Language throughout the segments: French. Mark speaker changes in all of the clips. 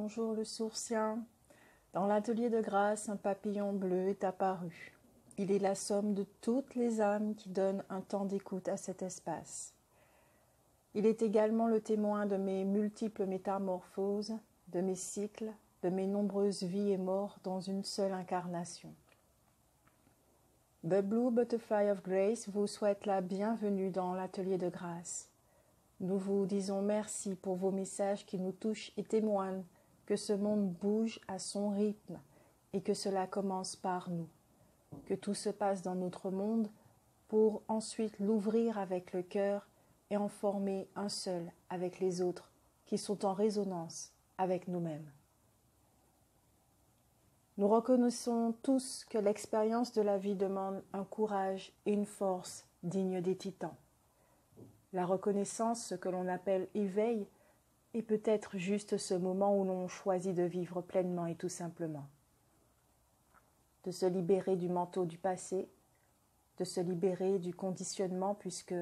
Speaker 1: bonjour le sourcien. Dans l'atelier de grâce, un papillon bleu est apparu. Il est la somme de toutes les âmes qui donnent un temps d'écoute à cet espace. Il est également le témoin de mes multiples métamorphoses, de mes cycles, de mes nombreuses vies et morts dans une seule incarnation. The Blue Butterfly of Grace vous souhaite la bienvenue dans l'atelier de grâce. Nous vous disons merci pour vos messages qui nous touchent et témoignent que ce monde bouge à son rythme et que cela commence par nous, que tout se passe dans notre monde pour ensuite l'ouvrir avec le cœur et en former un seul avec les autres qui sont en résonance avec nous-mêmes. Nous reconnaissons tous que l'expérience de la vie demande un courage et une force dignes des titans. La reconnaissance, ce que l'on appelle éveil, est peut-être juste ce moment où l'on choisit de vivre pleinement et tout simplement. De se libérer du manteau du passé, de se libérer du conditionnement puisque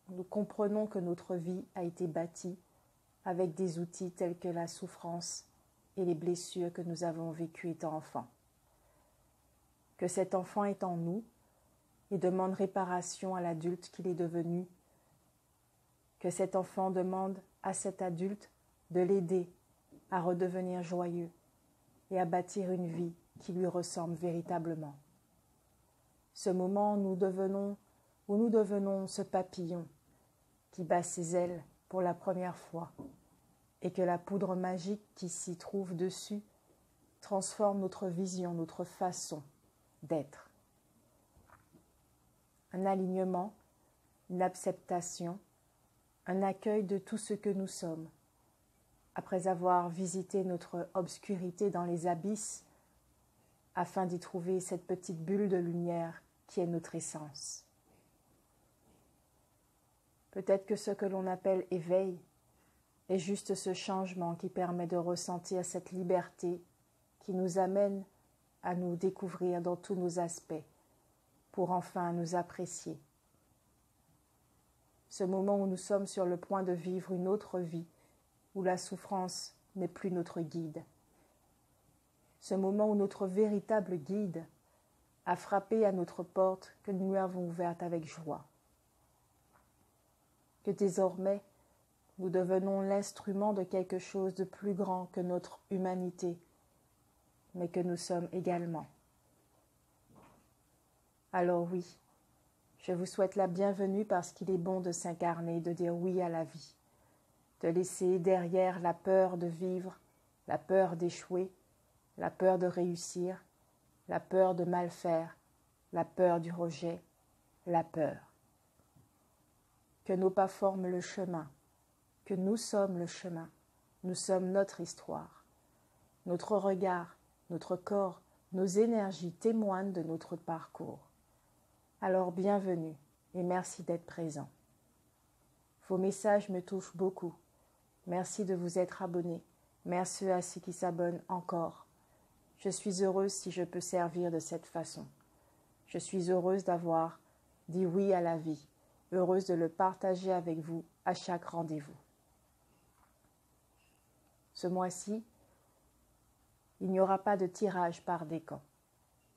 Speaker 1: nous comprenons que notre vie a été bâtie avec des outils tels que la souffrance et les blessures que nous avons vécues étant enfants. Que cet enfant est en nous et demande réparation à l'adulte qu'il est devenu. Que cet enfant demande à cet adulte de l'aider à redevenir joyeux et à bâtir une vie qui lui ressemble véritablement. Ce moment où nous devenons ce papillon qui bat ses ailes pour la première fois et que la poudre magique qui s'y trouve dessus transforme notre vision, notre façon d'être. Un alignement, une acceptation, un accueil de tout ce que nous sommes, après avoir visité notre obscurité dans les abysses, afin d'y trouver cette petite bulle de lumière qui est notre essence. Peut-être que ce que l'on appelle éveil est juste ce changement qui permet de ressentir cette liberté qui nous amène à nous découvrir dans tous nos aspects, pour enfin nous apprécier. Ce moment où nous sommes sur le point de vivre une autre vie, où la souffrance n'est plus notre guide. Ce moment où notre véritable guide a frappé à notre porte que nous lui avons ouverte avec joie. Que désormais, nous devenons l'instrument de quelque chose de plus grand que notre humanité, mais que nous sommes également. Alors oui, je vous souhaite la bienvenue parce qu'il est bon de s'incarner, de dire oui à la vie, de laisser derrière la peur de vivre, la peur d'échouer, la peur de réussir, la peur de mal faire, la peur du rejet, la peur. Que nos pas forment le chemin, que nous sommes le chemin, nous sommes notre histoire. Notre regard, notre corps, nos énergies témoignent de notre parcours. Alors bienvenue et merci d'être présent. Vos messages me touchent beaucoup. Merci de vous être abonnés. Merci à ceux qui s'abonnent encore. Je suis heureuse si je peux servir de cette façon. Je suis heureuse d'avoir dit oui à la vie, heureuse de le partager avec vous à chaque rendez-vous. Ce mois-ci, il n'y aura pas de tirage par décan.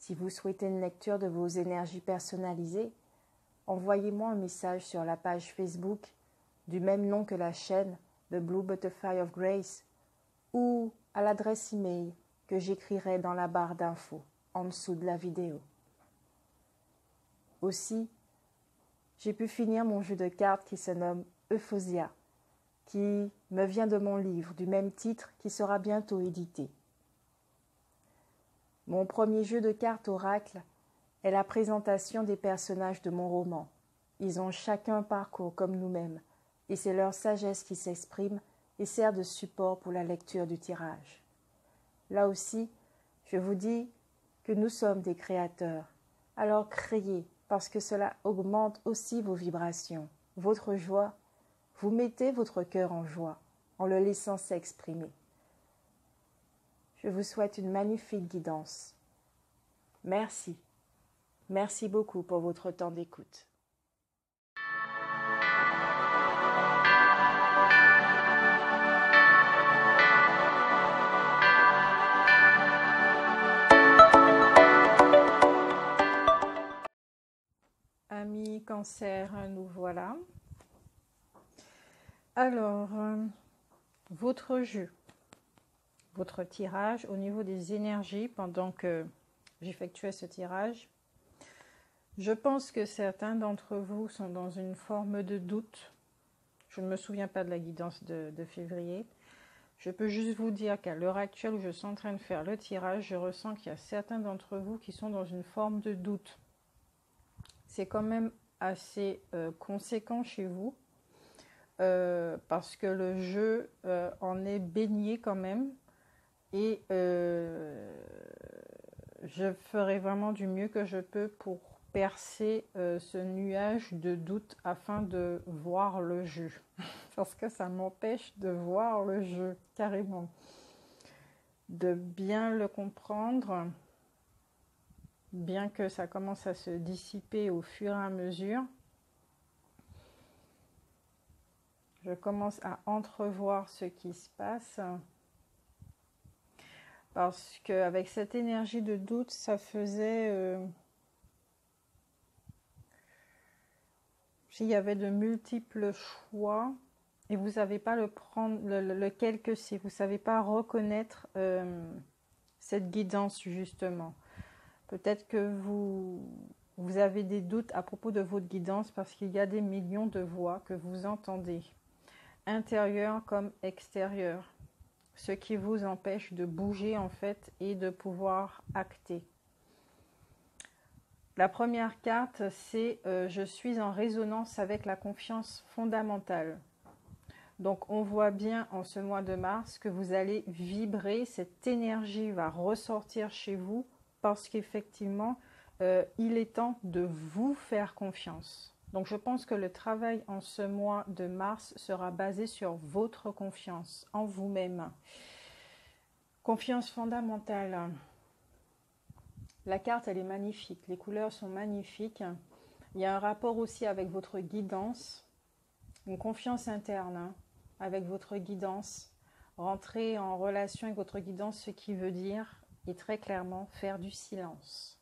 Speaker 1: Si vous souhaitez une lecture de vos énergies personnalisées, envoyez-moi un message sur la page Facebook du même nom que la chaîne The Blue Butterfly of Grace ou à l'adresse email que j'écrirai dans la barre d'infos en dessous de la vidéo. Aussi, j'ai pu finir mon jeu de cartes qui se nomme Euphosia, qui me vient de mon livre du même titre qui sera bientôt édité. Mon premier jeu de cartes oracle est la présentation des personnages de mon roman. Ils ont chacun un parcours comme nous-mêmes, et c'est leur sagesse qui s'exprime et sert de support pour la lecture du tirage. Là aussi, je vous dis que nous sommes des créateurs. Alors créez, parce que cela augmente aussi vos vibrations, votre joie. Vous mettez votre cœur en joie, en le laissant s'exprimer. Je vous souhaite une magnifique guidance. Merci. Merci beaucoup pour votre temps d'écoute. amis Cancer, nous voilà. Alors, votre jeu, votre tirage au niveau des énergies pendant que j'effectuais ce tirage. Je pense que certains d'entre vous sont dans une forme de doute. Je ne me souviens pas de la guidance de février. Je peux juste vous dire qu'à l'heure actuelle où je suis en train de faire le tirage, je ressens qu'il y a certains d'entre vous qui sont dans une forme de doute. C'est quand même assez conséquent chez vous parce que le jeu en est baigné quand même et je ferai vraiment du mieux que je peux pour percer ce nuage de doute afin de voir le jeu parce que ça m'empêche de voir le jeu carrément, de bien le comprendre, bien que ça commence à se dissiper au fur et à mesure. Je commence à entrevoir ce qui se passe parce qu'avec cette énergie de doute, ça faisait... il y avait de multiples choix et vous ne savez pas lequel que c'est. Vous ne savez pas reconnaître cette guidance justement. Peut-être que vous avez des doutes à propos de votre guidance parce qu'il y a des millions de voix que vous entendez, intérieures comme extérieures, ce qui vous empêche de bouger en fait et de pouvoir acter. La première carte, c'est je suis en résonance avec la confiance fondamentale. Donc, on voit bien en ce mois de mars que vous allez vibrer, cette énergie va ressortir chez vous parce qu'effectivement, il est temps de vous faire confiance. Donc, je pense que le travail en ce mois de mars sera basé sur votre confiance en vous-même. Confiance fondamentale. La carte, elle est magnifique. Les couleurs sont magnifiques. Il y a un rapport aussi avec votre guidance, une confiance interne avec votre guidance. Rentrer en relation avec votre guidance, ce qui veut dire, et très clairement, faire du silence.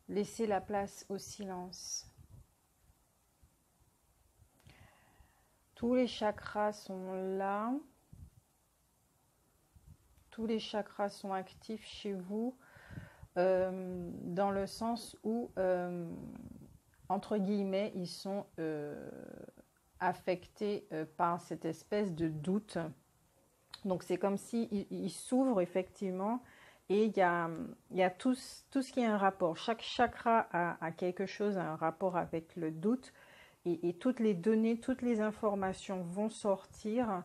Speaker 1: Laissez la place au silence. Tous les chakras sont là. Tous les chakras sont actifs chez vous dans le sens où, entre guillemets, ils sont affectés par cette espèce de doute. Donc, c'est comme s'ils s'ouvrent effectivement et il y a tout ce qui est un rapport. Chaque chakra a quelque chose, un rapport avec le doute et toutes les données, toutes les informations vont sortir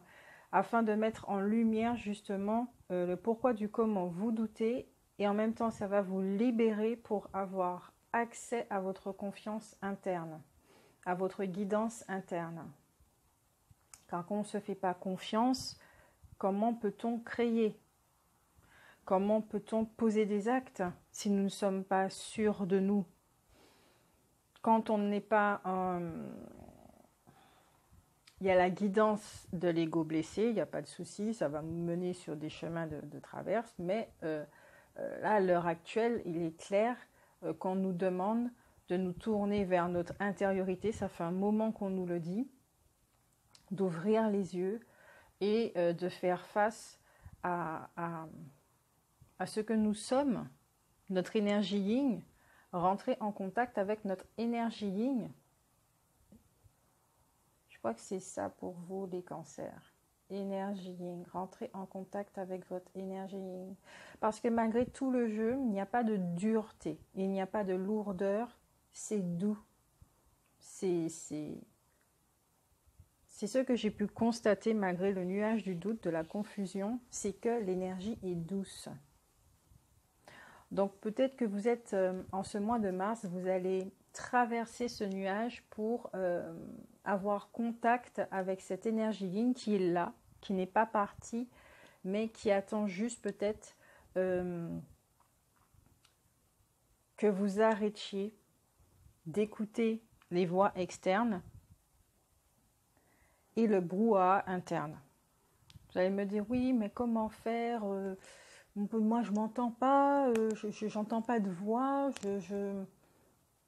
Speaker 1: afin de mettre en lumière justement le pourquoi du comment vous doutez et en même temps ça va vous libérer pour avoir accès à votre confiance interne, à votre guidance interne. Car quand on ne se fait pas confiance, comment peut-on créer? Comment peut-on poser des actes si nous ne sommes pas sûrs de nous? Quand on n'est pas... il y a la guidance de l'ego blessé, il n'y a pas de souci, ça va nous mener sur des chemins de traverse, mais là, à l'heure actuelle, il est clair qu'on nous demande de nous tourner vers notre intériorité, ça fait un moment qu'on nous le dit, d'ouvrir les yeux et de faire face à ce que nous sommes, notre énergie yin, rentrer en contact avec notre énergie yin. Je crois que c'est ça pour vous les cancers. Énergie yin, rentrez en contact avec votre énergie yin. Parce que malgré tout le jeu, il n'y a pas de dureté, il n'y a pas de lourdeur, c'est doux. C'est ce que j'ai pu constater malgré le nuage du doute, de la confusion, c'est que l'énergie est douce. Donc peut-être que vous êtes, en ce mois de mars, vous allez traverser ce nuage pour avoir contact avec cette énergie yin qui est là, qui n'est pas partie, mais qui attend juste peut-être que vous arrêtiez d'écouter les voix externes et le brouhaha interne. Vous allez me dire, oui, mais comment faire moi je m'entends pas, j'entends pas de voix,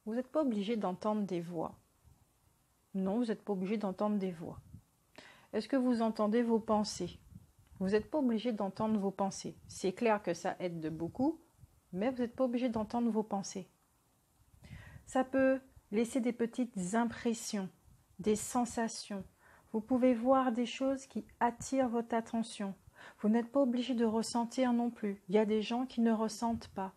Speaker 1: Vous n'êtes pas obligé d'entendre des voix. Non, vous n'êtes pas obligé d'entendre des voix. Est-ce que vous entendez vos pensées? Vous n'êtes pas obligé d'entendre vos pensées. C'est clair que ça aide de beaucoup, mais vous n'êtes pas obligé d'entendre vos pensées. Ça peut laisser des petites impressions, des sensations. Vous pouvez voir des choses qui attirent votre attention. Vous n'êtes pas obligé de ressentir non plus. Il y a des gens qui ne ressentent pas.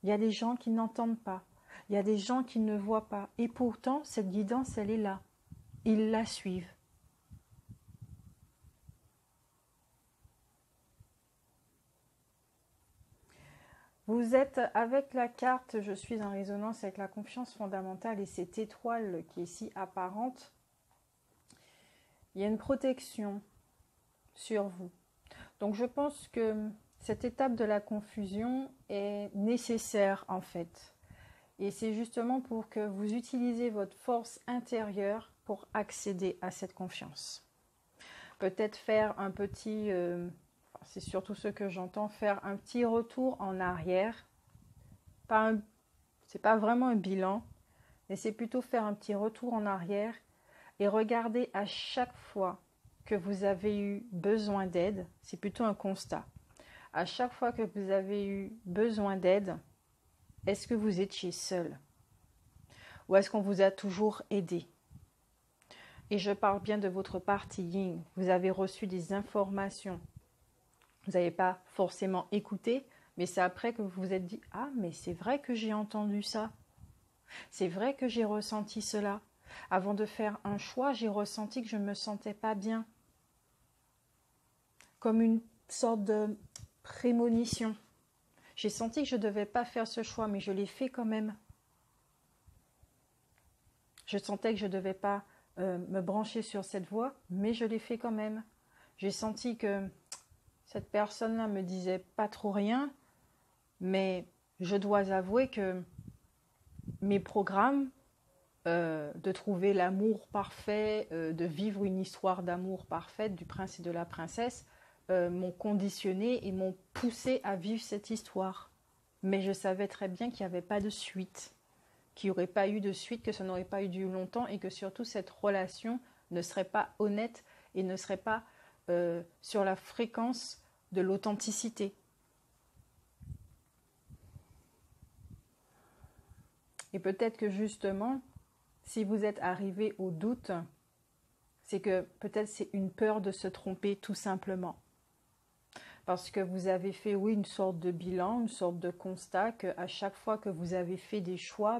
Speaker 1: Il y a des gens qui n'entendent pas. Il y a des gens qui ne voient pas. Et pourtant, cette guidance, elle est là. Ils la suivent. Vous êtes avec la carte, je suis en résonance avec la confiance fondamentale et cette étoile qui est si apparente. Il y a une protection sur vous. Donc je pense que cette étape de la confusion est nécessaire en fait. Et c'est justement pour que vous utilisez votre force intérieure pour accéder à cette confiance. Peut-être faire un petit... c'est surtout ce que j'entends, faire un petit retour en arrière. C'est pas vraiment un bilan, mais c'est plutôt faire un petit retour en arrière et regarder à chaque fois que vous avez eu besoin d'aide, c'est plutôt un constat. À chaque fois que vous avez eu besoin d'aide, est-ce que vous étiez seul? Ou est-ce qu'on vous a toujours aidé? Et je parle bien de votre partie yin. Vous avez reçu des informations. Vous n'avez pas forcément écouté, mais c'est après que vous vous êtes dit « Ah, mais c'est vrai que j'ai entendu ça. C'est vrai que j'ai ressenti cela. Avant de faire un choix, j'ai ressenti que je ne me sentais pas bien. » Comme une sorte de prémonition. J'ai senti que je ne devais pas faire ce choix, mais je l'ai fait quand même. Je sentais que je ne devais pas me brancher sur cette voie, mais je l'ai fait quand même. J'ai senti que cette personne-là me disait pas trop rien, mais je dois avouer que mes programmes de trouver l'amour parfait, de vivre une histoire d'amour parfaite du prince et de la princesse, m'ont conditionné et m'ont poussé à vivre cette histoire. Mais je savais très bien qu'il n'y avait pas de suite, qu'il n'y aurait pas eu de suite, que ça n'aurait pas eu duré longtemps et que surtout cette relation ne serait pas honnête et ne serait pas sur la fréquence de l'authenticité. Et peut-être que justement, si vous êtes arrivé au doute, c'est que peut-être c'est une peur de se tromper tout simplement. Parce que vous avez fait, oui, une sorte de bilan, une sorte de constat qu'à chaque fois que vous avez fait des choix,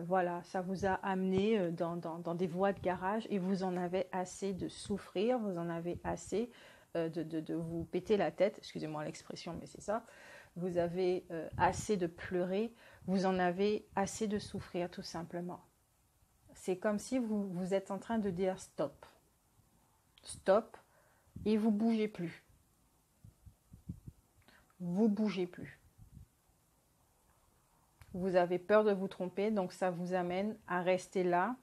Speaker 1: voilà, ça vous a amené dans des voies de garage et vous en avez assez de souffrir, vous en avez assez de vous péter la tête, excusez-moi l'expression, mais c'est ça. Vous avez assez de pleurer, vous en avez assez de souffrir tout simplement. C'est comme si vous êtes en train de dire stop. Stop et vous ne bougez plus. Vous ne bougez plus. Vous avez peur de vous tromper, donc ça vous amène à rester là,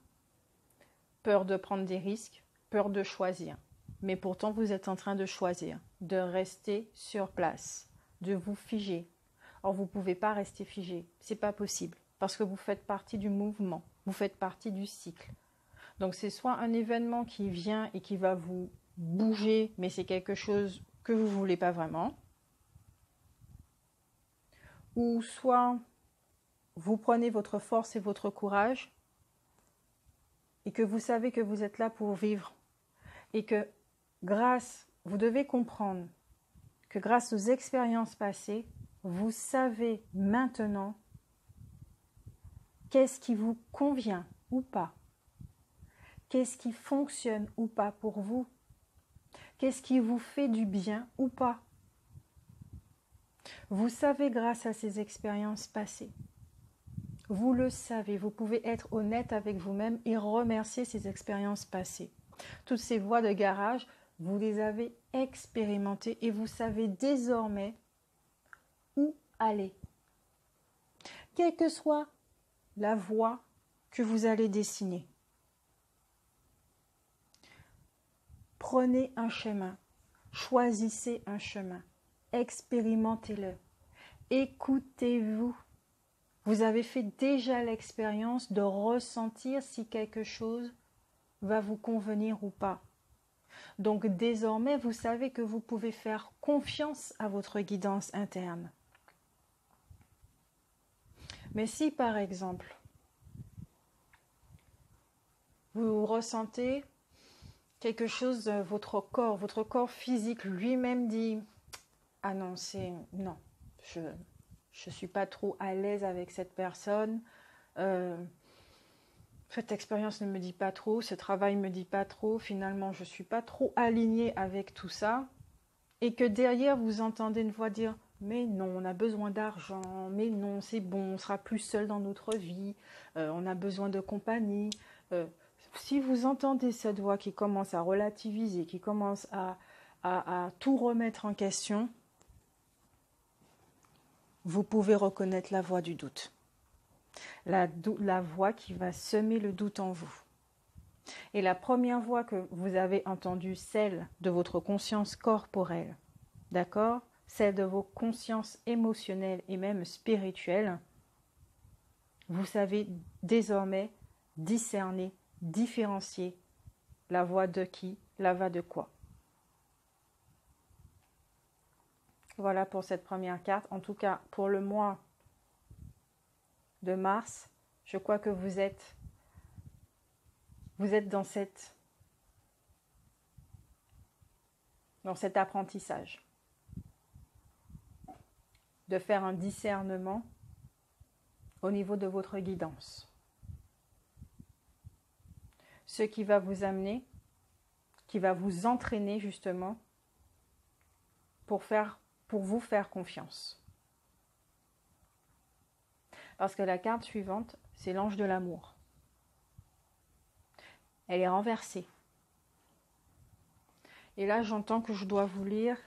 Speaker 1: peur de prendre des risques, peur de choisir. Mais pourtant, vous êtes en train de choisir, de rester sur place, de vous figer. Or, vous ne pouvez pas rester figé, c'est pas possible, parce que vous faites partie du mouvement, vous faites partie du cycle. Donc, c'est soit un événement qui vient et qui va vous bouger, mais c'est quelque chose que vous ne voulez pas vraiment, ou soit vous prenez votre force et votre courage et que vous savez que vous êtes là pour vivre et que vous devez comprendre que grâce aux expériences passées, vous savez maintenant qu'est-ce qui vous convient ou pas, qu'est-ce qui fonctionne ou pas pour vous, qu'est-ce qui vous fait du bien ou pas. Vous savez grâce à ces expériences passées. Vous le savez, vous pouvez être honnête avec vous-même et remercier ces expériences passées. Toutes ces voies de garage, vous les avez expérimentées et vous savez désormais où aller. Quelle que soit la voie que vous allez dessiner. Prenez un chemin, choisissez un chemin. expérimentez-le. Écoutez-vous. Vous avez fait déjà l'expérience de ressentir si quelque chose va vous convenir ou pas. Donc désormais, vous savez que vous pouvez faire confiance à votre guidance interne. Mais si par exemple, vous ressentez quelque chose, votre corps physique lui-même dit « Ah non, non, je suis pas trop à l'aise avec cette personne, cette expérience ne me dit pas trop, ce travail ne me dit pas trop, finalement je suis pas trop alignée avec tout ça », et que derrière vous entendez une voix dire « Mais non, on a besoin d'argent, mais non, c'est bon, on sera plus seul dans notre vie, on a besoin de compagnie ». Si vous entendez cette voix qui commence à relativiser, qui commence à tout remettre en question, vous pouvez reconnaître la voix du doute. La voix qui va semer le doute en vous. Et la première voix que vous avez entendue, celle de votre conscience corporelle, d'accord ? Celle de vos consciences émotionnelles et même spirituelles, vous savez désormais discerner, différencier la voix de qui, la voix de quoi. Voilà pour cette première carte. En tout cas, pour le mois de mars, je crois que vous êtes dans cet apprentissage de faire un discernement au niveau de votre guidance. Ce qui va vous amener, qui va vous entraîner justement pour vous faire confiance. Parce que la carte suivante, c'est l'ange de l'amour. Elle est renversée. Et là, j'entends que je dois vous lire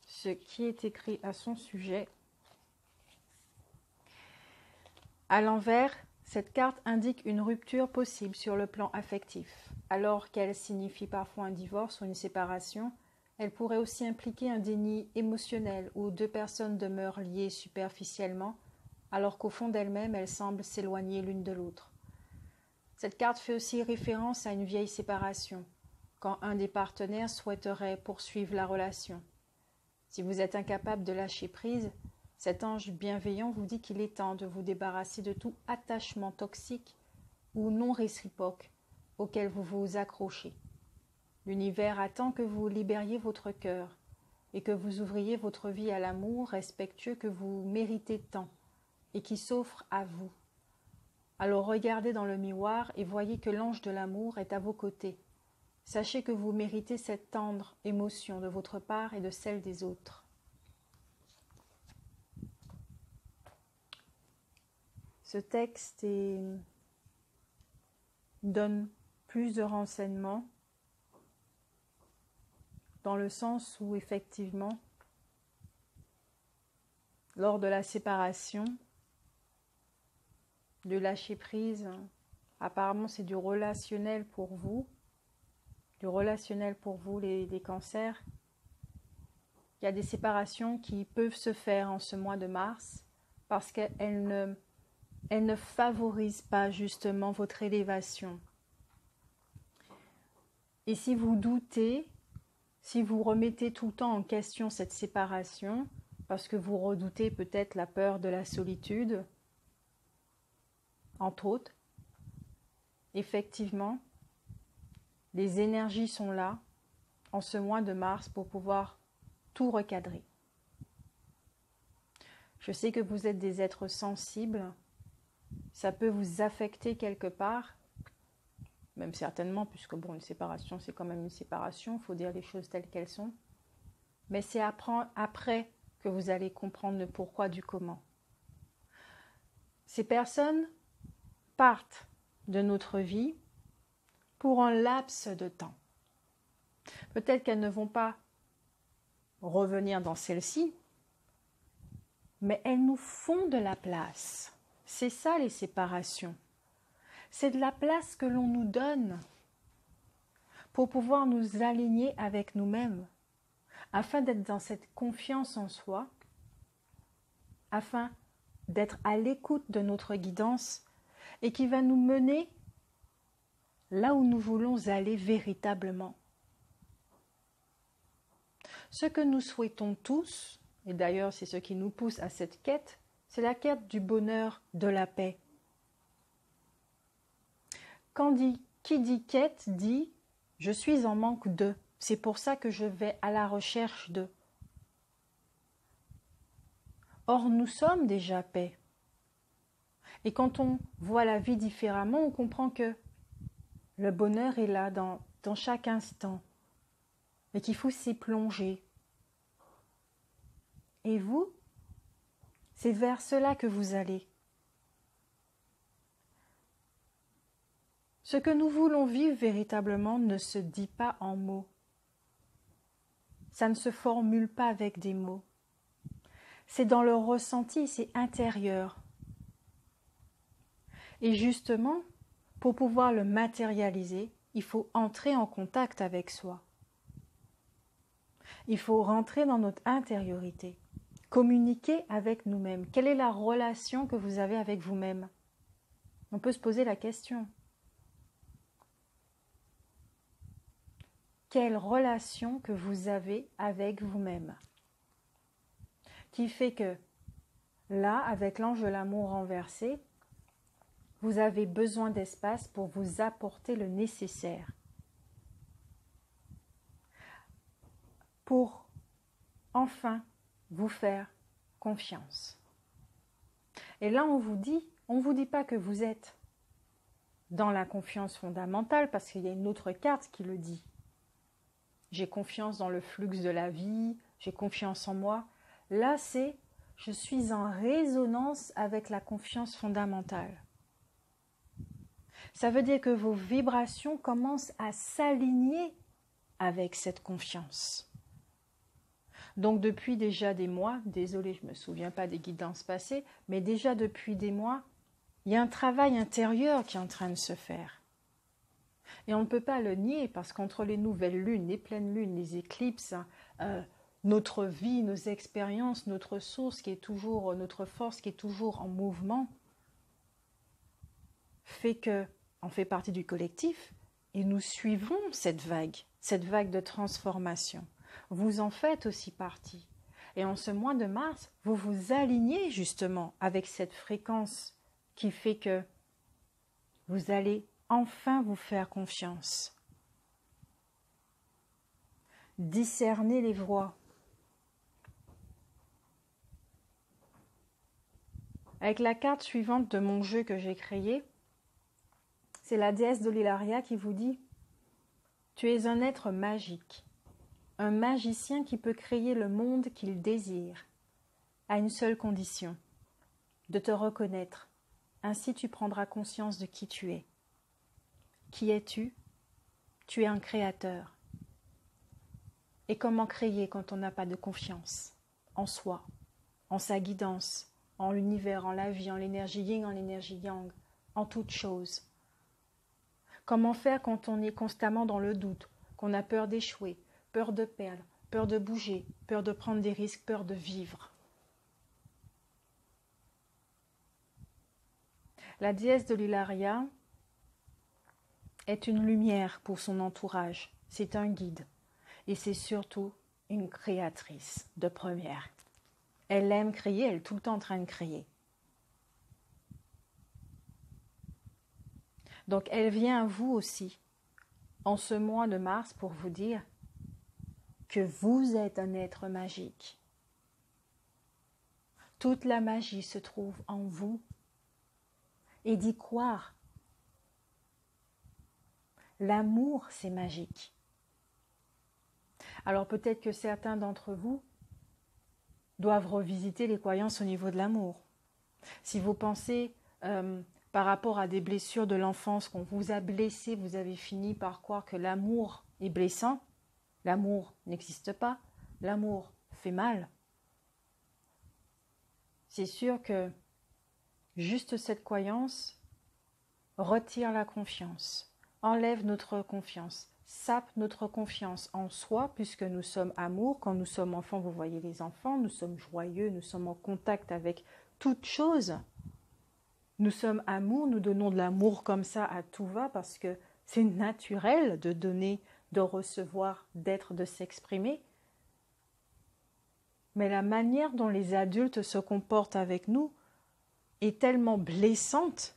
Speaker 1: ce qui est écrit à son sujet. À l'envers, cette carte indique une rupture possible sur le plan affectif. Alors qu'elle signifie parfois un divorce ou une séparation, elle pourrait aussi impliquer un déni émotionnel où deux personnes demeurent liées superficiellement, alors qu'au fond d'elles-mêmes, elles semblent s'éloigner l'une de l'autre. Cette carte fait aussi référence à une vieille séparation, quand un des partenaires souhaiterait poursuivre la relation. Si vous êtes incapable de lâcher prise, cet ange bienveillant vous dit qu'il est temps de vous débarrasser de tout attachement toxique ou non réciproque auquel vous vous accrochez. L'univers attend que vous libériez votre cœur et que vous ouvriez votre vie à l'amour respectueux que vous méritez tant et qui s'offre à vous. Alors regardez dans le miroir et voyez que l'ange de l'amour est à vos côtés. Sachez que vous méritez cette tendre émotion de votre part et de celle des autres. Ce texte donne plus de renseignements dans le sens où effectivement, lors de la séparation, de lâcher prise, apparemment c'est du relationnel pour vous, les cancers. Il y a des séparations qui peuvent se faire en ce mois de mars parce qu'elles ne favorisent pas justement votre élévation. Et si vous doutez, si vous remettez tout le temps en question cette séparation, parce que vous redoutez peut-être la peur de la solitude, entre autres, effectivement, les énergies sont là en ce mois de mars pour pouvoir tout recadrer. Je sais que vous êtes des êtres sensibles, ça peut vous affecter quelque part, même certainement, puisque bon, une séparation, c'est quand même une séparation, il faut dire les choses telles qu'elles sont. Mais c'est après que vous allez comprendre le pourquoi du comment. Ces personnes partent de notre vie pour un laps de temps. Peut-être qu'elles ne vont pas revenir dans celle-ci, mais elles nous font de la place. C'est ça les séparations. C'est de la place que l'on nous donne pour pouvoir nous aligner avec nous-mêmes, afin d'être dans cette confiance en soi, afin d'être à l'écoute de notre guidance et qui va nous mener là où nous voulons aller véritablement. Ce que nous souhaitons tous, et d'ailleurs c'est ce qui nous pousse à cette quête, c'est la quête du bonheur, de la paix. Qui dit quête dit « je suis en manque de ». C'est pour ça que je vais à la recherche de. Or, nous sommes déjà paix. Et quand on voit la vie différemment, on comprend que le bonheur est là dans chaque instant et qu'il faut s'y plonger. Et vous, c'est vers cela que vous allez. Ce que nous voulons vivre véritablement ne se dit pas en mots. Ça ne se formule pas avec des mots. C'est dans le ressenti, c'est intérieur. Et justement, pour pouvoir le matérialiser, il faut entrer en contact avec soi. Il faut rentrer dans notre intériorité, communiquer avec nous-mêmes. Quelle est la relation que vous avez avec vous-même? On peut se poser la question. Quelle relation que vous avez avec vous-même? Qui fait que là, avec l'ange de l'amour renversé, vous avez besoin d'espace pour vous apporter le nécessaire. Pour enfin vous faire confiance. Et là, on vous dit pas que vous êtes dans la confiance fondamentale, parce qu'il y a une autre carte qui le dit. J'ai confiance dans le flux de la vie, j'ai confiance en moi. Là, c'est je suis en résonance avec la confiance fondamentale. Ça veut dire que vos vibrations commencent à s'aligner avec cette confiance. Donc depuis déjà des mois, désolée, je ne me souviens pas des guidances passées, mais déjà depuis des mois, il y a un travail intérieur qui est en train de se faire. Et on ne peut pas le nier parce qu'entre les nouvelles lunes, les pleines lunes, les éclipses, notre vie, nos expériences, notre source qui est toujours, notre force qui est toujours en mouvement, fait que on fait partie du collectif et nous suivons cette vague de transformation. Vous en faites aussi partie. Et en ce mois de mars, vous vous alignez justement avec cette fréquence qui fait que vous allez enfin vous faire confiance. Discerner les voies. Avec la carte suivante de mon jeu que j'ai créé, c'est la déesse de l'Hilaria qui vous dit « Tu es un être magique, un magicien qui peut créer le monde qu'il désire, à une seule condition, de te reconnaître. Ainsi tu prendras conscience de qui tu es. Qui es-tu? Tu es un créateur. Et comment créer quand on n'a pas de confiance en soi, en sa guidance, en l'univers, en la vie, en l'énergie yin, en l'énergie yang, en toute chose? Comment faire quand on est constamment dans le doute, qu'on a peur d'échouer, peur de perdre, peur de bouger, peur de prendre des risques, peur de vivre? La déesse de l'Hilaria est une lumière pour son entourage, c'est un guide et c'est surtout une créatrice de première. Elle aime créer, elle est tout le temps en train de créer. Donc elle vient à vous aussi en ce mois de mars pour vous dire que vous êtes un être magique. Toute la magie se trouve en vous et d'y croire. L'amour, c'est magique. Alors peut-être que certains d'entre vous doivent revisiter les croyances au niveau de l'amour. Si vous pensez par rapport à des blessures de l'enfance, qu'on vous a blessé, vous avez fini par croire que l'amour est blessant, l'amour n'existe pas, l'amour fait mal. C'est sûr que juste cette croyance retire la confiance, enlève notre confiance. sape notre confiance en soi, puisque nous sommes amour. Quand nous sommes enfants, vous voyez les enfants, nous sommes joyeux, nous sommes en contact avec toute chose. Nous sommes amour, nous donnons de l'amour comme ça à tout va, parce que c'est naturel de donner, de recevoir, d'être, de s'exprimer. Mais la manière dont les adultes se comportent avec nous est tellement blessante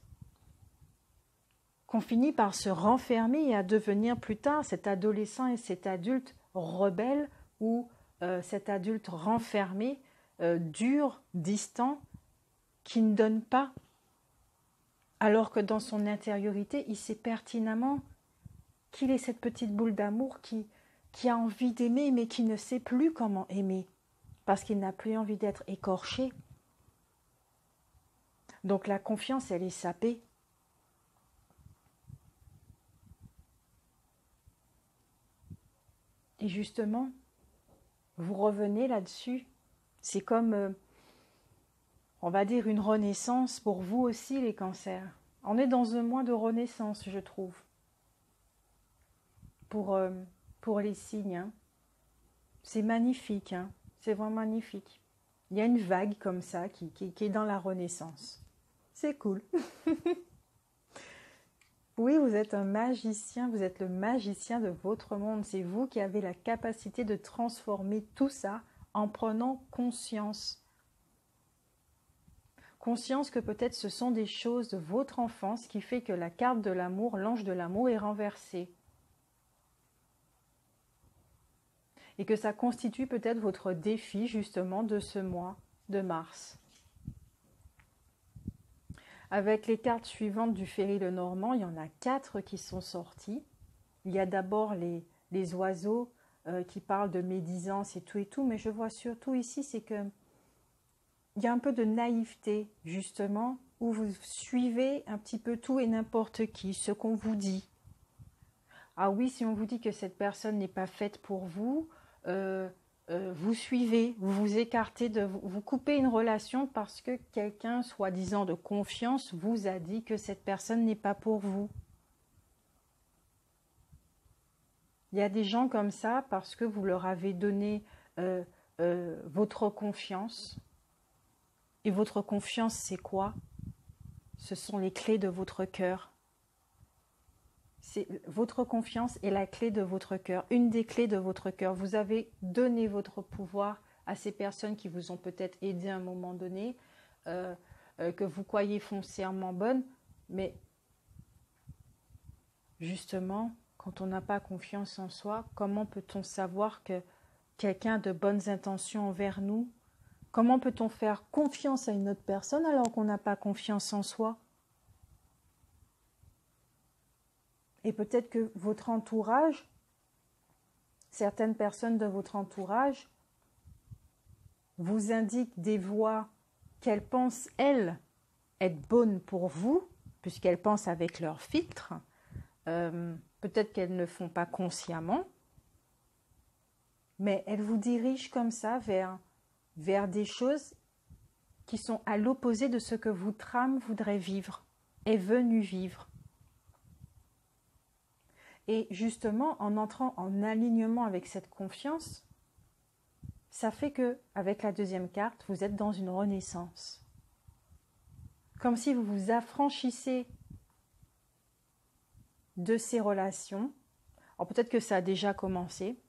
Speaker 1: qu'on finit par se renfermer et à devenir plus tard cet adolescent et cet adulte rebelle ou cet adulte renfermé, dur, distant, qui ne donne pas. Alors que dans son intériorité, il sait pertinemment qu'il est cette petite boule d'amour qui a envie d'aimer mais qui ne sait plus comment aimer parce qu'il n'a plus envie d'être écorché. Donc la confiance, elle est sapée. Et justement, vous revenez là-dessus. C'est comme, on va dire, une renaissance pour vous aussi, les cancers. On est dans un mois de renaissance, je trouve, pour les signes. Hein. C'est magnifique, hein. C'est vraiment magnifique. Il y a une vague comme ça qui est dans la renaissance. C'est cool. Oui, vous êtes un magicien, vous êtes le magicien de votre monde. C'est vous qui avez la capacité de transformer tout ça en prenant conscience. Conscience que peut-être ce sont des choses de votre enfance qui fait que la carte de l'amour, l'ange de l'amour est renversée. Et que ça constitue peut-être votre défi justement de ce mois de mars. Avec les cartes suivantes du Ferry Lenormand, il y en a 4 qui sont sorties. Il y a d'abord les oiseaux qui parlent de médisance et tout, mais je vois surtout ici, c'est que il y a un peu de naïveté, justement, où vous suivez un petit peu tout et n'importe qui, ce qu'on vous dit. Ah oui, si on vous dit que cette personne n'est pas faite pour vous, vous suivez, vous vous écartez, vous coupez une relation parce que quelqu'un, soi-disant de confiance, vous a dit que cette personne n'est pas pour vous. Il y a des gens comme ça parce que vous leur avez donné votre confiance. Et votre confiance, c'est quoi? Ce sont les clés de votre cœur. Votre confiance est la clé de votre cœur, une des clés de votre cœur. Vous avez donné votre pouvoir à ces personnes qui vous ont peut-être aidé à un moment donné, que vous croyez foncièrement bonnes, mais justement, quand on n'a pas confiance en soi, comment peut-on savoir que quelqu'un a de bonnes intentions envers nous? Comment peut-on faire confiance à une autre personne alors qu'on n'a pas confiance en soi? Et peut-être que votre entourage, certaines personnes de votre entourage, vous indiquent des voies qu'elles pensent, elles, être bonnes pour vous, puisqu'elles pensent avec leur filtre. Peut-être qu'elles ne le font pas consciemment, mais elles vous dirigent comme ça vers des choses qui sont à l'opposé de ce que votre âme voudrait vivre, est venue vivre. Et justement, en entrant en alignement avec cette confiance, ça fait que, avec la deuxième carte, vous êtes dans une renaissance. Comme si vous vous affranchissez de ces relations. Alors peut-être que ça a déjà commencé,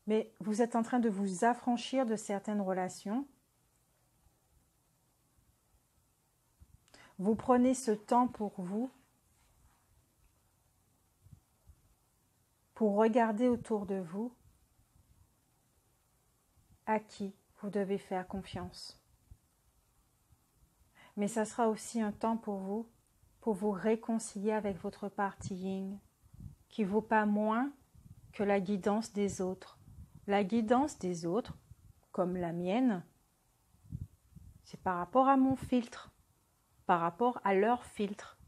Speaker 1: mais vous êtes en train de vous affranchir de certaines relations. Vous prenez ce temps pour vous, pour regarder autour de vous à qui vous devez faire confiance. Mais ça sera aussi un temps pour vous réconcilier avec votre partie yin, qui ne vaut pas moins que la guidance des autres. La guidance des autres, comme la mienne, c'est par rapport à mon filtre, par rapport à leur filtre.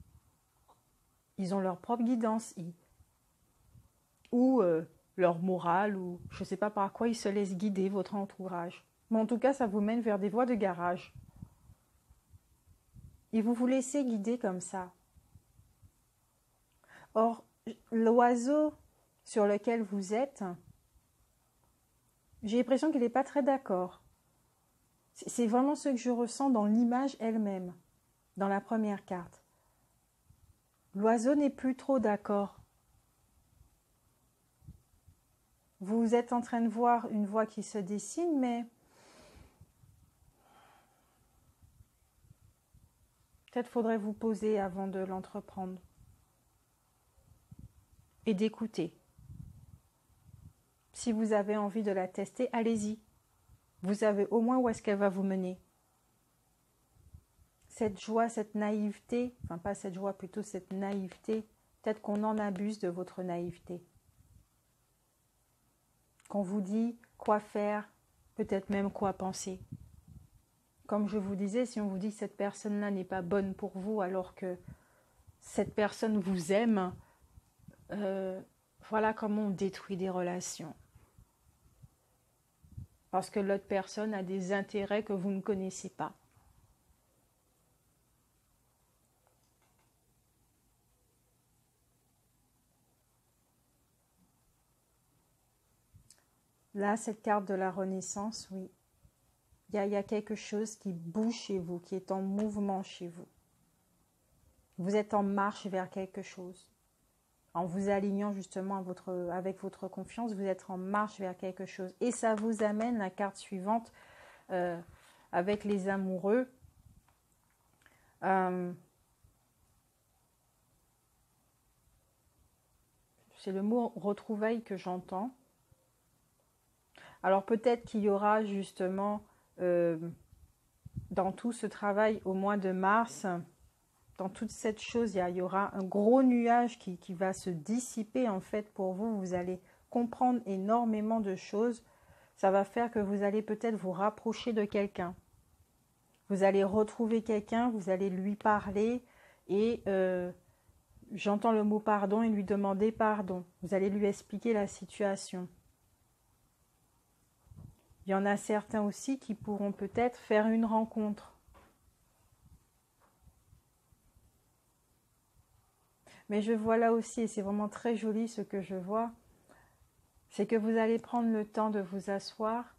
Speaker 1: Ils ont leur propre guidance, ou leur morale, ou je ne sais pas par quoi ils se laissent guider, votre entourage. Mais en tout cas, ça vous mène vers des voies de garage. Et vous vous laissez guider comme ça. Or, l'oiseau sur lequel vous êtes, j'ai l'impression qu'il n'est pas très d'accord. C'est vraiment ce que je ressens dans l'image elle-même, dans la première carte. L'oiseau n'est plus trop d'accord. Vous êtes en train de voir une voie qui se dessine, mais peut-être faudrait vous poser avant de l'entreprendre et d'écouter. Si vous avez envie de la tester, allez-y. Vous savez au moins où est-ce qu'elle va vous mener. Cette joie, cette naïveté, enfin pas cette joie, plutôt cette naïveté, peut-être qu'on en abuse de votre naïveté. Qu'on vous dit quoi faire, peut-être même quoi penser. Comme je vous disais, si on vous dit que cette personne-là n'est pas bonne pour vous alors que cette personne vous aime, voilà comment on détruit des relations. Parce que l'autre personne a des intérêts que vous ne connaissez pas. Là, cette carte de la Renaissance, oui. Il y a quelque chose qui bouge chez vous, qui est en mouvement chez vous. Vous êtes en marche vers quelque chose. En vous alignant justement avec votre confiance, vous êtes en marche vers quelque chose. Et ça vous amène la carte suivante avec les amoureux. C'est le mot retrouvailles que j'entends. Alors peut-être qu'il y aura justement dans tout ce travail au mois de mars, dans toute cette chose, il y aura un gros nuage qui va se dissiper en fait pour vous. Vous allez comprendre énormément de choses. Ça va faire que vous allez peut-être vous rapprocher de quelqu'un. Vous allez retrouver quelqu'un, vous allez lui parler et j'entends le mot pardon et lui demander pardon. Vous allez lui expliquer la situation. Il y en a certains aussi qui pourront peut-être faire une rencontre. Mais je vois là aussi, et c'est vraiment très joli ce que je vois, c'est que vous allez prendre le temps de vous asseoir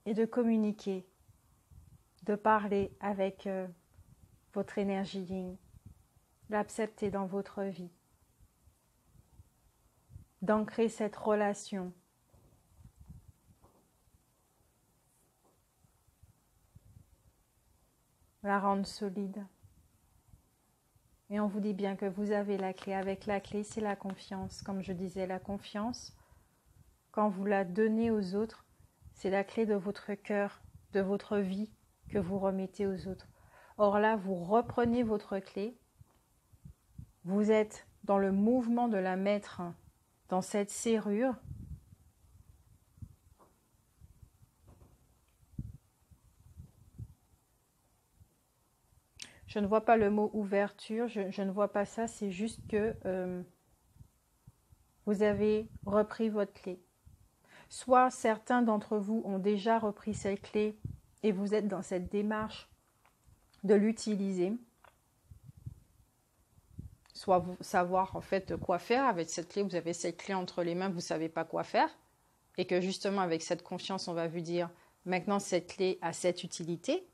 Speaker 1: et de communiquer, de parler avec votre énergie yin, l'accepter dans votre vie, d'ancrer cette relation. La rendre solide. Et on vous dit bien que vous avez la clé. Avec la clé, c'est la confiance. Comme je disais, la confiance, quand vous la donnez aux autres, c'est la clé de votre cœur, de votre vie que vous remettez aux autres. Or là, vous reprenez votre clé. Vous êtes dans le mouvement de la mettre dans cette serrure. Je ne vois pas le mot ouverture, je ne vois pas ça, c'est juste que vous avez repris votre clé. Soit certains d'entre vous ont déjà repris cette clé et vous êtes dans cette démarche de l'utiliser. Soit vous savoir en fait quoi faire avec cette clé, vous avez cette clé entre les mains, vous ne savez pas quoi faire. Et que justement avec cette confiance, on va vous dire maintenant cette clé a cette utilité.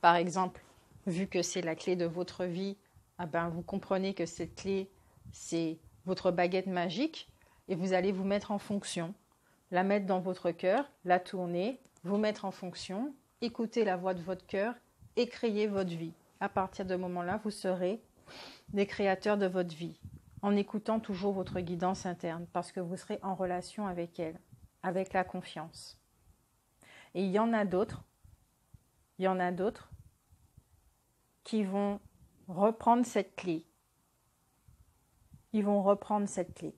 Speaker 1: Par exemple, vu que c'est la clé de votre vie, ah ben vous comprenez que cette clé, c'est votre baguette magique et vous allez vous mettre en fonction, la mettre dans votre cœur, la tourner, vous mettre en fonction, écouter la voix de votre cœur et créer votre vie. À partir de ce moment-là, vous serez des créateurs de votre vie, en écoutant toujours votre guidance interne parce que vous serez en relation avec elle, avec la confiance. Et il y en a d'autres qui vont reprendre cette clé. Ils vont reprendre cette clé.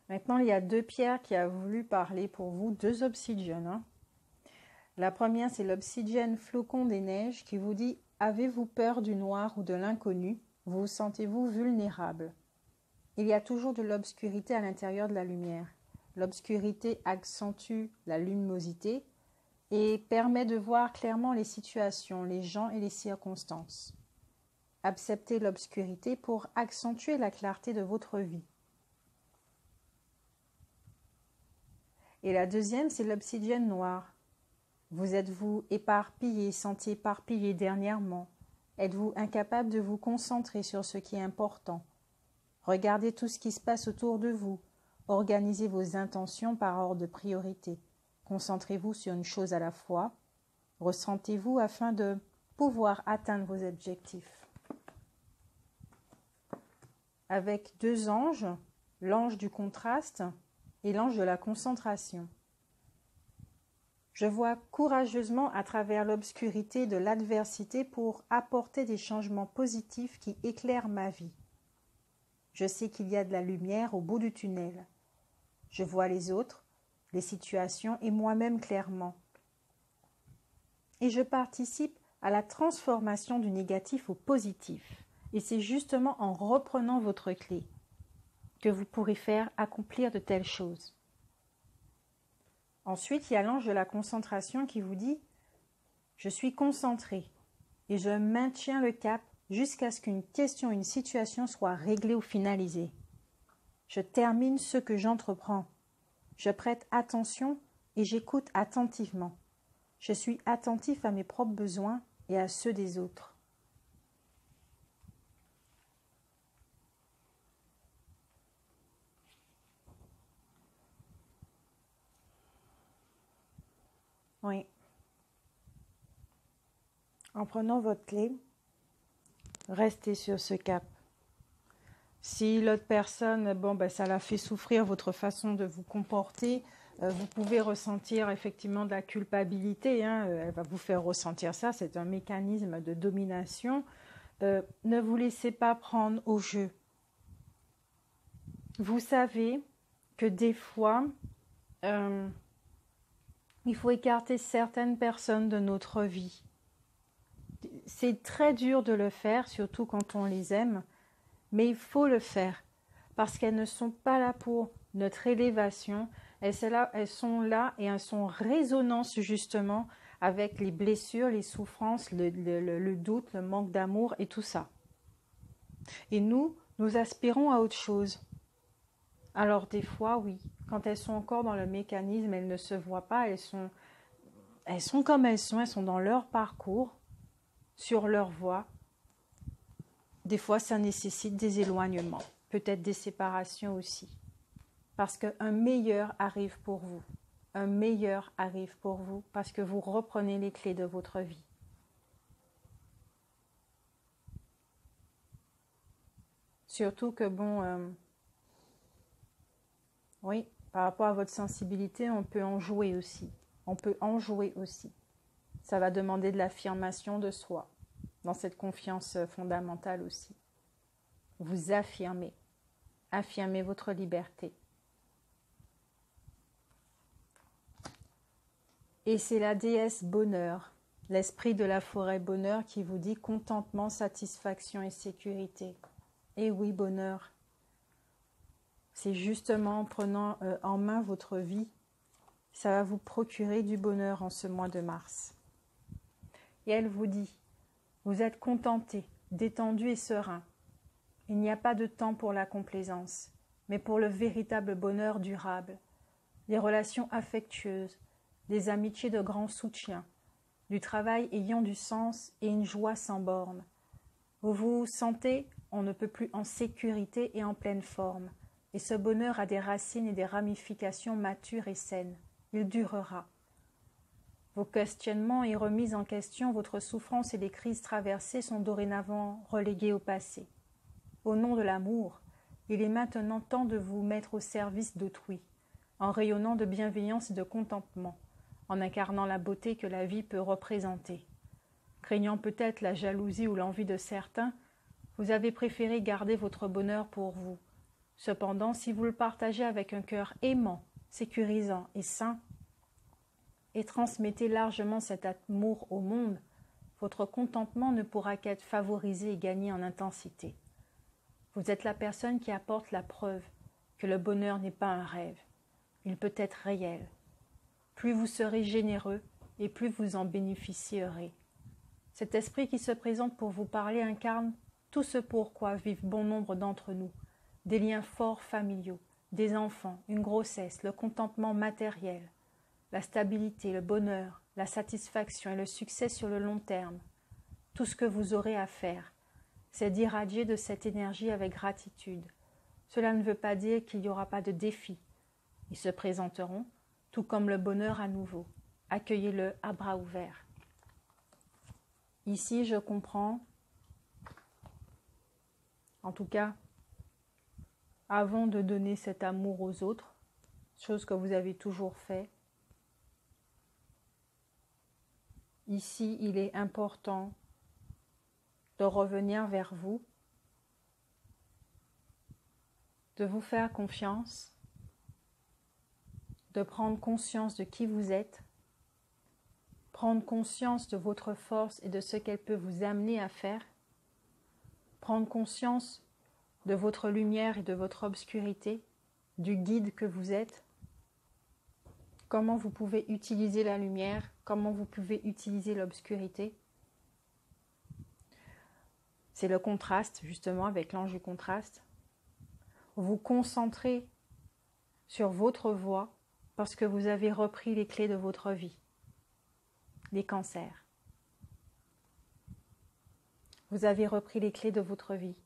Speaker 1: Maintenant, il y a deux pierres qui a voulu parler pour vous, deux obsidiennes. La première, c'est l'obsidienne flocon des neiges qui vous dit « Avez-vous peur du noir ou de l'inconnu? Vous sentez-vous vulnérable ?» Il y a toujours de l'obscurité à l'intérieur de la lumière. L'obscurité accentue la luminosité et permet de voir clairement les situations, les gens et les circonstances. Acceptez l'obscurité pour accentuer la clarté de votre vie. Et la deuxième, c'est l'obsidienne noire. Vous êtes-vous éparpillé, senti éparpillé dernièrement? Êtes-vous incapable de vous concentrer sur ce qui est important? Regardez tout ce qui se passe autour de vous. Organisez vos intentions par ordre de priorité. Concentrez-vous sur une chose à la fois. Ressentez-vous afin de pouvoir atteindre vos objectifs. Avec deux anges, l'ange du contraste et l'ange de la concentration. Je vois courageusement à travers l'obscurité de l'adversité pour apporter des changements positifs qui éclairent ma vie. Je sais qu'il y a de la lumière au bout du tunnel. Je vois les autres, les situations et moi-même clairement. Et je participe à la transformation du négatif au positif. Et c'est justement en reprenant votre clé que vous pourrez faire accomplir de telles choses. Ensuite, il y a l'ange de la concentration qui vous dit « Je suis concentré et je maintiens le cap jusqu'à ce qu'une question, une situation soit réglée ou finalisée. Je termine ce que j'entreprends. Je prête attention et j'écoute attentivement. Je suis attentif à mes propres besoins et à ceux des autres. » Oui. En prenant votre clé, restez sur ce cap. Si l'autre personne, ça la fait souffrir votre façon de vous comporter, vous pouvez ressentir effectivement de la culpabilité. Elle va vous faire ressentir ça. C'est un mécanisme de domination. Ne vous laissez pas prendre au jeu. Vous savez que des fois, il faut écarter certaines personnes de notre vie. C'est très dur de le faire, surtout quand on les aime, mais il faut le faire parce qu'elles ne sont pas là pour notre élévation. Elles sont là et elles sont en résonance justement avec les blessures, les souffrances, le doute, le manque d'amour et tout ça. Et nous aspirons à autre chose. Alors des fois, oui, quand elles sont encore dans le mécanisme, elles ne se voient pas, elles sont comme elles sont dans leur parcours, sur leur voie. Des fois, ça nécessite des éloignements, peut-être des séparations aussi. Parce qu'un meilleur arrive pour vous. Un meilleur arrive pour vous parce que vous reprenez les clés de votre vie. Surtout que oui, par rapport à votre sensibilité, on peut en jouer aussi. Ça va demander de l'affirmation de soi, dans cette confiance fondamentale aussi. Vous affirmez votre liberté. Et c'est la déesse bonheur, l'esprit de la forêt bonheur qui vous dit contentement, satisfaction et sécurité. Et oui, bonheur. C'est justement en prenant en main votre vie, ça va vous procurer du bonheur en ce mois de mars. Et elle vous dit, vous êtes contenté, détendu et serein. Il n'y a pas de temps pour la complaisance, mais pour le véritable bonheur durable, des relations affectueuses, des amitiés de grand soutien, du travail ayant du sens et une joie sans bornes. Vous vous sentez, on ne peut plus en sécurité et en pleine forme, et ce bonheur a des racines et des ramifications matures et saines. Il durera. Vos questionnements et remises en question, votre souffrance et les crises traversées sont dorénavant relégués au passé. Au nom de l'amour, il est maintenant temps de vous mettre au service d'autrui, en rayonnant de bienveillance et de contentement, en incarnant la beauté que la vie peut représenter. Craignant peut-être la jalousie ou l'envie de certains, vous avez préféré garder votre bonheur pour vous. Cependant, si vous le partagez avec un cœur aimant, sécurisant et sain, et transmettez largement cet amour au monde, votre contentement ne pourra qu'être favorisé et gagné en intensité. Vous êtes la personne qui apporte la preuve que le bonheur n'est pas un rêve. il peut être réel. Plus vous serez généreux et plus vous en bénéficierez. Cet esprit qui se présente pour vous parler incarne tout ce pourquoi vivent bon nombre d'entre nous, des liens forts familiaux, des enfants, une grossesse, le contentement matériel, la stabilité, le bonheur, la satisfaction et le succès sur le long terme. Tout ce que vous aurez à faire, c'est d'irradier de cette énergie avec gratitude. Cela ne veut pas dire qu'il n'y aura pas de défis. Ils se présenteront, tout comme le bonheur à nouveau. Accueillez-le à bras ouverts. Ici, je comprends, en tout cas, avant de donner cet amour aux autres, chose que vous avez toujours fait, ici, il est important de revenir vers vous, de vous faire confiance, de prendre conscience de qui vous êtes, prendre conscience de votre force et de ce qu'elle peut vous amener à faire, prendre conscience de votre lumière et de votre obscurité, du guide que vous êtes, comment vous pouvez utiliser la lumière, comment vous pouvez utiliser l'obscurité. C'est le contraste, justement, avec l'ange du contraste. Vous concentrez sur votre voie parce que vous avez repris les clés de votre vie. Les cancers. Vous avez repris les clés de votre vie.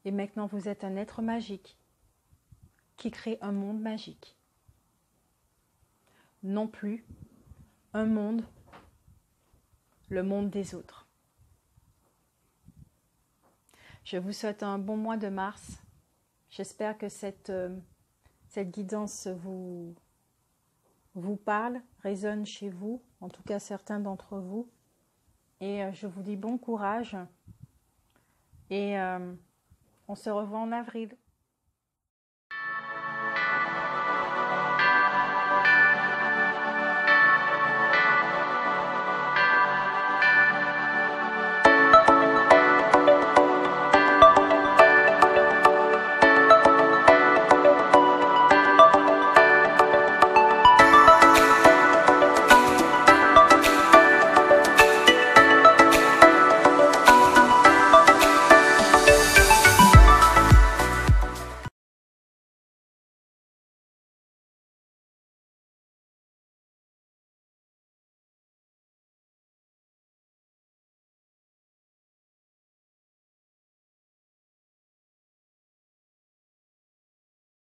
Speaker 1: Et maintenant, vous êtes un être magique qui crée un monde magique. Non plus un monde, le monde des autres. Je vous souhaite un bon mois de mars. J'espère que cette guidance vous parle, résonne chez vous, en tout cas certains d'entre vous. Et je vous dis bon courage. Et on se revoit en avril.